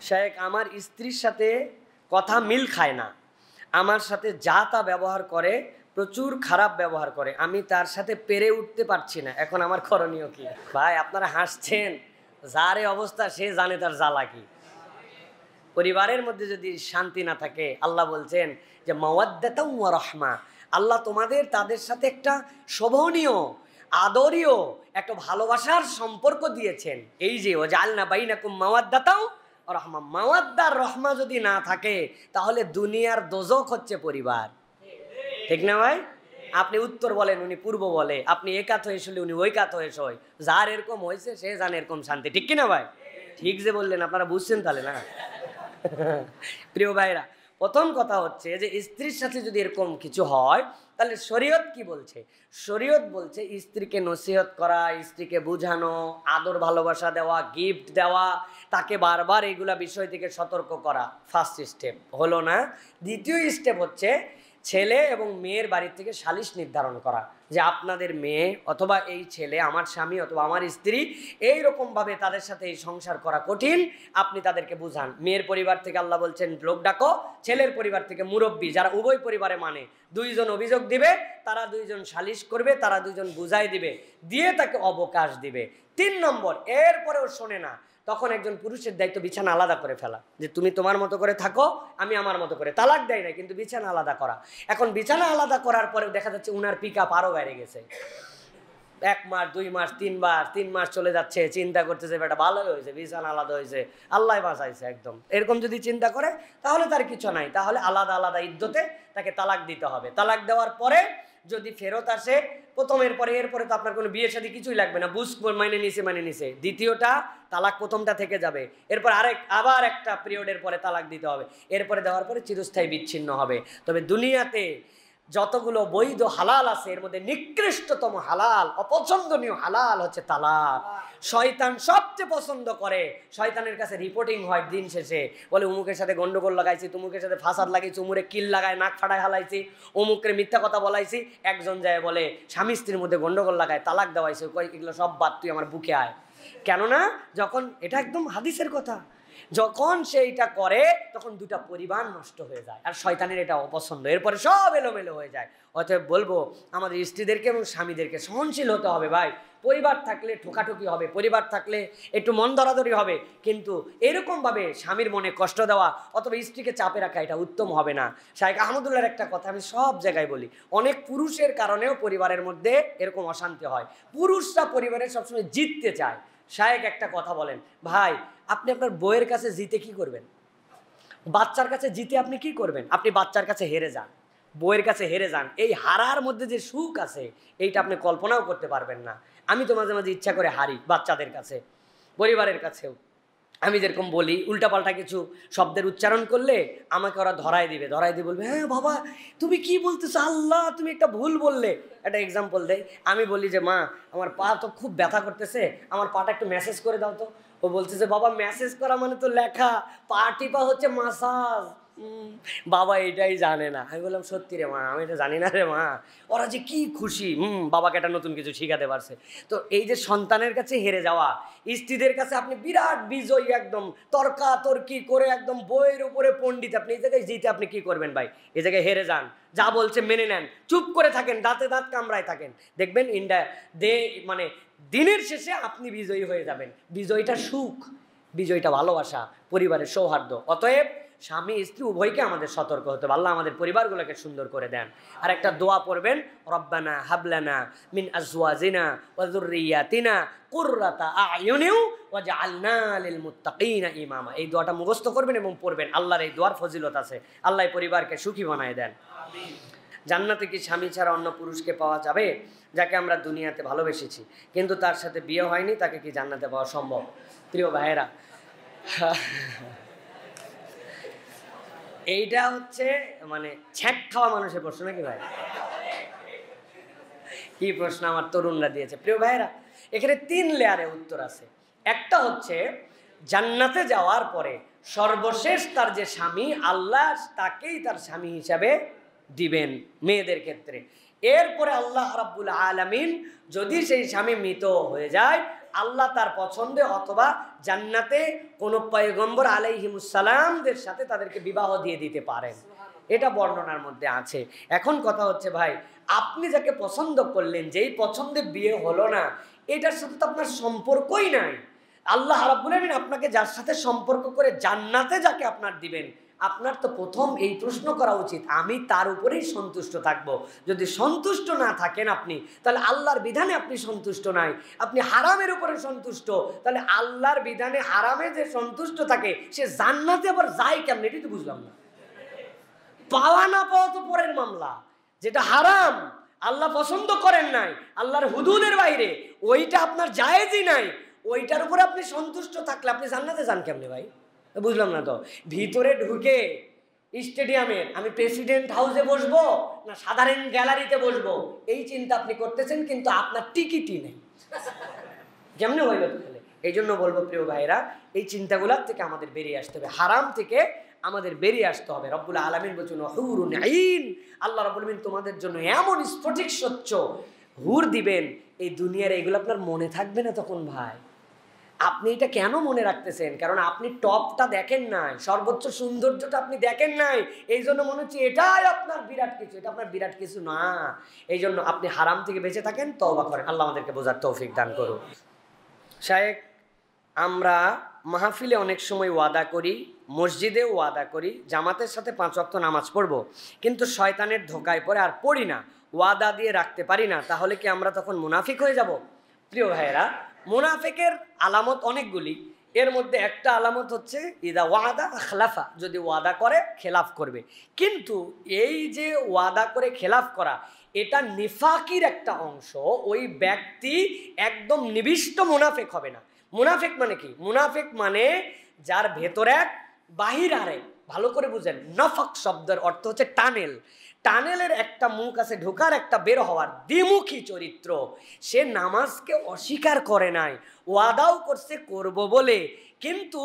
শায়েখ, আমার স্ত্রীর সাথে কথা মিল খায় না, আমার সাথে যা তা ব্যবহার করে, প্রচুর খারাপ ব্যবহার করে, আমি তার সাথে পেরে উঠতে পারছি না, এখন আমার করণীয় কি? ভাই আপনারা হাসছেন, যার এই অবস্থা সে জানে তার জ্বালা কি। পরিবারের মধ্যে যদি শান্তি না থাকে, আল্লাহ বলছেন যে মাওয়াদ্দাতাও ওয়া রাহমা, আল্লাহ তোমাদের তাদের সাথে একটা শোভনীয় আদরীয় একটা ভালোবাসার সম্পর্ক দিয়েছেন। এই যে ওয়াজআলনা বাইনাকুম মাওয়াদ্দাতাও ওয়া রাহমা, মাওয়াদ্দা রহমা যদি না থাকে তাহলে দুনিয়ার দোজখ হচ্ছে পরিবার। ঠিক না ভাই? আপনি উত্তর বলেন, উনি পূর্ব বলে, আপনি এ কাত হয়ে শুনলে উনি ওই কাত হয়ে শোয়, যার এরকম হয়েছে সে জানে এরকম শান্তি। ঠিক কিনা ভাই? ঠিক যে বললেন, আপনারা বুঝছেন তাহলে না? প্রিয় ভাইরা, প্রথম কথা হচ্ছে যে স্ত্রীর সাথে যদি এরকম কিছু হয় তাহলে শরীয়ত কি বলছে? শরীয়ত বলছে স্ত্রীকে নসিহত করা, স্ত্রীকে বুঝানো, আদর ভালোবাসা দেওয়া, গিফট দেওয়া, তাকে বারবার এইগুলা বিষয় থেকে সতর্ক করা। ফার্স্ট স্টেপ হলো না। দ্বিতীয় স্টেপ হচ্ছে ছেলে এবং মেয়ের বাড়ির থেকে সালিশ নির্ধারণ করা যে আপনাদের মেয়ে অথবা এই ছেলে, আমার স্বামী অথবা আমার স্ত্রী, এইরকমভাবে তাদের সাথে এই সংসার করা কঠিন, আপনি তাদেরকে বুঝান। মেয়ের পরিবার থেকে আল্লাহ বলছেন লোক ডাকো, ছেলের পরিবার থেকে মুরব্বী, যারা উভয় পরিবারে মানে, দুইজন অভিযোগ দিবে, তারা দুইজন সালিশ করবে, তারা দুইজন বুঝাই দিবে, দিয়ে তাকে অবকাশ দিবে। 3 নম্বর, এরপরেও শোনে না, তখন একজন পুরুষের দায়িত্ব বিছানা আলাদা করে ফেলা, যে তুমি তোমার মতো করে থাকো, আমি আমার মতো করে। তালাক দেয় না, কিন্তু বিছানা আলাদা করা। এখন বিছানা আলাদা করার পরে দেখা যাচ্ছে উনার পিকআপ আরো বেড়ে গেছে, 1 মাস 2 মাস 3 মাস চলে যাচ্ছে, চিন্তা করতেছে বেটা ভালোই হয়েছে, বিছানা আলাদা হয়েছে, আল্লাহ বাঁচাইছে একদম। এরকম যদি চিন্তা করে তাহলে তার কিছু নাই, তাহলে আলাদা আলাদা ইদ্যতে তাকে তালাক দিতে হবে। তালাক দেওয়ার পরে যদি ফেরত আসে প্রথমের পরে, এরপরে তো আপনার কোনো বিয়ে শাদী কিছুই লাগবে না, বুঝ মাইনে নিছে, দ্বিতীয়টা তালাক প্রথমটা থেকে যাবে, এরপর আবার একটা পিরিয়ডের পরে তালাক দিতে হবে, এরপরে দেওয়ার পরে চিরস্থায়ী বিচ্ছিন্ন হবে। তবে দুনিয়াতে যতগুলো বৈধ হালাল আছে এর মধ্যে নিকৃষ্টতম হালাল, অপছন্দনীয় হালাল হচ্ছে তালাক। শয়তান সবচেয়ে পছন্দ করে, শয়তানের কাছে রিপোর্টিং হয় দিন শেষে, বলে অমুকের সাথে গন্ডগোল লাগাইছি, তুমুকের সাথে ফাসাদ লাগাইছি, উমুরে কিল লাগায় নাক ফাটায় হালাইছি, অমুকের মিথ্যা কথা বলাইছি। একজন যায় বলে স্বামী স্ত্রীর মধ্যে গন্ডগোল লাগায় তালাক দেওয়াইছে, এগুলো সব বাদ, তুই আমার বুকে আয়। কেননা যখন এটা একদম হাদিসের কথা, যখন সেইটা করে তখন দুটা পরিবার নষ্ট হয়ে যায়, আর শয়তানের এটা অপছন্দ, এরপরে সব এলোমেলো হয়ে যায়। অতএব বলবো আমাদের স্ত্রীদেরকে এবং স্বামীদেরকে সহনশীল হতে হবে ভাই। পরিবার থাকলে ঠোকাঠুকি হবে, পরিবার থাকলে একটু মন ধরাধরি হবে, কিন্তু এরকমভাবে স্বামীর মনে কষ্ট দেওয়া অথবা স্ত্রীকে চাপে রাখা এটা উত্তম হবে না। শাইখ আহমদুল্লাহর একটা কথা আমি সব জায়গায় বলি, অনেক পুরুষের কারণেও পরিবারের মধ্যে এরকম অশান্তি হয়। পুরুষরা পরিবারের সবসময় জিততে চায়। শাইখ একটা কথা বলেন, ভাই আপনি আপনার বউয়ের কাছে জিতে কি করবেন? বাচ্চার কাছে জিতে আপনি কি করবেন? আপনি বাচ্চার কাছে হেরে যান, বউয়ের কাছে হেরে যান, এই হারার মধ্যে যে সুখ আছে এইটা আপনি কল্পনাও করতে পারবেন না। আমি তো মাঝে মাঝে ইচ্ছা করে হারি বাচ্চাদের কাছে, পরিবারের কাছেও। আমি যেরকম বলি, উল্টাপাল্টা কিছু শব্দের উচ্চারণ করলে আমাকে ওরা ধরাই দিবে, বলবে হ্যাঁ বাবা তুমি কি বলতেছো, আল্লাহ তুমি একটা ভুল বললে। একটা এক্সাম্পল দেয়, আমি বলি যে মা আমার পা তো খুব ব্যথা করতেছে, আমার পাটা একটু ম্যাসেজ করে দাও তো। ও বলতেছে বাবা ম্যাসেজ করা মানে তো লেখা, পা টিপা হচ্ছে মাসাজ। বাবা এটাই জানে না। আমি বললাম সত্যি রে মা, আমি এটা জানি না রে মা। ওরা যে কি খুশি, বাবাকে একটা নতুন কিছু শিখাতে পারছে। তো এই যে সন্তানের কাছে হেরে যাওয়া, স্ত্রীদের কাছে আপনি বিরাট বিজয়ী, একদম তর্কাতর্কি করে একদম বইয়ের উপরে পণ্ডিত, আপনি এই জায়গায় জিতে আপনি কি করবেন ভাই? এই জায়গায় হেরে যান, যা বলছে মেনে নেন, চুপ করে থাকেন, দাঁতে দাঁত কামড়ায় থাকেন, দেখবেন মানে দিনের শেষে আপনি বিজয়ী হয়ে যাবেন। বিজয়ীটা সুখ, বিজয়ীটা ভালোবাসা, পরিবারের সৌহার্দ্য। অতএব স্বামী স্ত্রী উভয়কে আমাদের সতর্ক হতে হবে। আল্লাহ আমাদের পরিবারগুলোকে সুন্দর করে দেন। আর একটা দোয়া পড়বেন, রব্বানা হাবলানা মিন আজওয়াজিনা ওয়া যুররিয়াতিনা কুররাতা আয়ুনিন ওয়াজআলনা লিল মুত্তাকিনা ইমামা। এই দোয়াটা মুখস্থ করবেন এবং পড়বেন। আল্লাহর এই দোয়ার ফজিলত আছে, আল্লাহ পরিবারকে সুখী বানায় দেন। আমিন। জান্নাতে কি স্বামী ছাড়া অন্য পুরুষকে পাওয়া যাবে? যাকে আমরা দুনিয়াতে ভালোবেসেছি কিন্তু তার সাথে বিয়ে হয়নি, তাকে কি জান্নাতে পাওয়া সম্ভব? প্রিয় ভাইয়েরা, এইটা হচ্ছে মানে ছ্যাঁক খাওয়া মানুষের প্রশ্ন নাকি ভাই? কি প্রশ্ন আমার তরুণরা দিয়েছে। প্রিয় ভাইয়েরা, এখানে 3 লেয়ারে উত্তর আছে। একটা হচ্ছে জান্নাতে যাওয়ার পরে সর্বশেষ তার যে স্বামী, আল্লাহ তাকেই তার স্বামী হিসাবে দিবেন মেয়েদের ক্ষেত্রে। এরপরে আল্লাহ রাব্বুল আলামিন যদি সেই স্বামী মৃত হয়ে যায়, আল্লাহ তার পছন্দে অথবা জান্নাতে কোনো পয়গম্বর আলাইহিমুস সালামদের সাথে তাদেরকে বিবাহ দিয়ে দিতে পারেন, এটা বর্ণনার মধ্যে আছে। এখন কথা হচ্ছে ভাই, আপনি যাকে পছন্দ করলেন, যেই পছন্দে বিয়ে হলো না, এটার সাথে তো আপনার সম্পর্কই নাই। আল্লাহ রাব্বুল আমিন আপনাকে যার সাথে সম্পর্ক করে জান্নাতে যাকে আপনার দিবেন, আপনার তো প্রথম এই প্রশ্ন করা উচিত, আমি তার উপরেই সন্তুষ্ট থাকব। যদি সন্তুষ্ট না থাকেন আপনি, তাহলে আল্লাহর বিধানে আপনি সন্তুষ্ট নাই, আপনি হারামের উপরে সন্তুষ্ট, তাহলে আল্লাহর বিধানে হারামে যে সন্তুষ্ট থাকে সে জান্নাতে আবার যায় কেমন, এটাই তো বুঝলাম না। পাওয়া না পাওয়া তো পরের মামলা, যেটা হারাম আল্লাহ পছন্দ করেন নাই, আল্লাহর হুদুদের বাইরে, ওইটা আপনার জায়েজই নাই, ওইটার উপরে আপনি সন্তুষ্ট থাকলে আপনি জান্নাতে যান কেমনে ভাই? বুঝলাম না তো। ভিতরে ঢুকে স্টেডিয়ামের আমি প্রেসিডেন্ট হাউসে বসবো না সাধারণ গ্যালারিতে বসবো, এই চিন্তা আপনি করতেছেন, কিন্তু আপনার টিকিটই নেই, কেমনে হইল তাহলে? এই জন্য বলবো প্রিয় ভাইরা, এই চিন্তাগুলোর থেকে আমাদের বেরিয়ে আসতে হবে, হারাম থেকে আমাদের বেরিয়ে আসতে হবে। রব্বুল আলামিন বলছেন হুরুন আইন, আল্লাহ রাব্বুল আলামিন তোমাদের জন্য এমন স্ফটিক স্বচ্ছ হুর দিবেন, এই দুনিয়ার এগুলো আপনার মনে থাকবে না তখন ভাই। আপনি এটা কেন মনে রাখতেছেন? কারণ আপনি টপটা দেখেন নাই, সর্বোচ্চ সৌন্দর্যটা আপনি দেখেন নাই, এই জন্য মনে হচ্ছে এটাই আপনার বিরাট কিছু। এটা আপনার বিরাট কিছু না। এই জন্য আপনি হারাম থেকে বেঁচে থাকেন, তওবা করেন। আল্লাহ আমাদেরকে বোঝার তৌফিক দান করুন। শায়েখ, আমরা মাহফিলে অনেক সময় ওয়াদা করি, মসজিদেও ওয়াদা করি, জামাতের সাথে 5 ওয়াক্ত নামাজ পড়বো, কিন্তু শয়তানের ধোকায় পড়ে আর পড়ি না, ওয়াদা দিয়ে রাখতে পারি না, তাহলে কি আমরা তখন মুনাফিক হয়ে যাব? প্রিয় ভাইয়েরা, মুনাফিকের আলামত অনেকগুলি, এর মধ্যে একটা আলামত হচ্ছে ইদা ওয়াদা আখলাফা, যদি ওয়াদা করে খেলাফ করবে। কিন্তু এই যে ওয়াদা করে খেলাফ করা, এটা নিফাকির একটা অংশ। ওই ব্যক্তি একদম নিবিষ্ট মুনাফিক হবে না। মুনাফিক মানে কি? মুনাফিক মানে যার ভেতর এক বাহির আরেক। ভালো করে বুঝেন, নফাক শব্দের অর্থ হচ্ছে টানেল। টানেলের একটা মুখ আছে ঢোকার, একটা বের হওয়ার, দ্বিমুখী চরিত্র। সে নামাজকে অস্বীকার করে নাই, ওয়াদাও করছে করব বলে, কিন্তু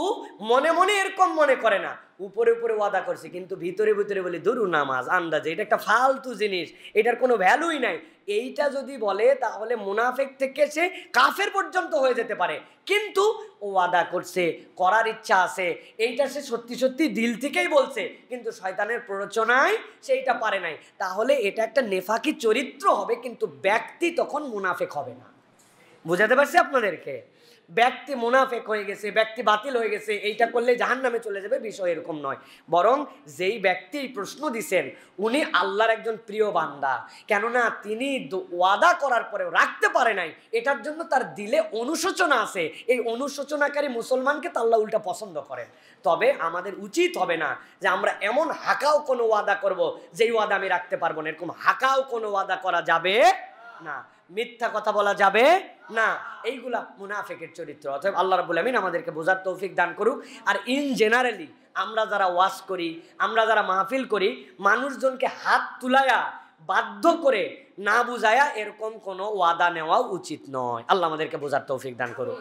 মনে মনে এরকম মনে করে না, উপরে উপরে ওয়াদা করছে, কিন্তু ভিতরে ভিতরে বলে ধরু নামাজ আন্দাজে, এটা একটা ফালতু জিনিস, এটার কোনো ভ্যালুই নাই। এইটা যদি বলে তাহলে মুনাফিক থেকে সে কাফের পর্যন্ত হয়ে যেতে পারে। কিন্তু ওয়াদা করছে, করার ইচ্ছা আছে, এইটা সে সত্যি সত্যি দিল থেকেই বলছে, কিন্তু শয়তানের প্ররোচনায় সেইটা পারে নাই, তাহলে এটা একটা নেফাকি চরিত্র হবে, কিন্তু ব্যক্তি তখন মুনাফিক হবে না। বুঝাতে পারছি আপনাদেরকে? ব্যক্তি মুনাফিক হয়ে গেছে, ব্যক্তি বাতিল হয়ে গেছে, এইটা করলে জাহান্নামে চলে যাবে, বিষয় এরকম নয়। বরং যেই ব্যক্তি এই প্রশ্ন দিছেন উনি আল্লাহর একজন প্রিয় বান্দা, কেননা তিনি ওয়াদা করার পরেও রাখতে পারে নাই, এটার জন্য তার দিলে অনুশোচনা আছে। এই অনুশোচনাকারী মুসলমানকে তো আল্লাহ উল্টা পছন্দ করেন। তবে আমাদের উচিত হবে না যে আমরা এমন হাকাও কোনো ওয়াদা করব যেই ওয়াদা আমি রাখতে পারবো না, এরকম হাকাও কোনো ওয়াদা করা যাবে না, মিথ্যা কথা বলা যাবে না, এইগুলা মুনাফিকের চরিত্র। অতএব আল্লাহ রাব্বুল আমিন আমাদেরকে বোঝার তৌফিক দান করুক। আর ইন জেনারেলি আমরা যারা ওয়াজ করি, আমরা যারা মাহফিল করি, মানুষজনকে হাত তুলায়া বাধ্য করে না বুঝায়া এরকম কোনো ওয়াদা নেওয়া উচিত নয়। আল্লাহ আমাদেরকে বোঝার তৌফিক দান করুক।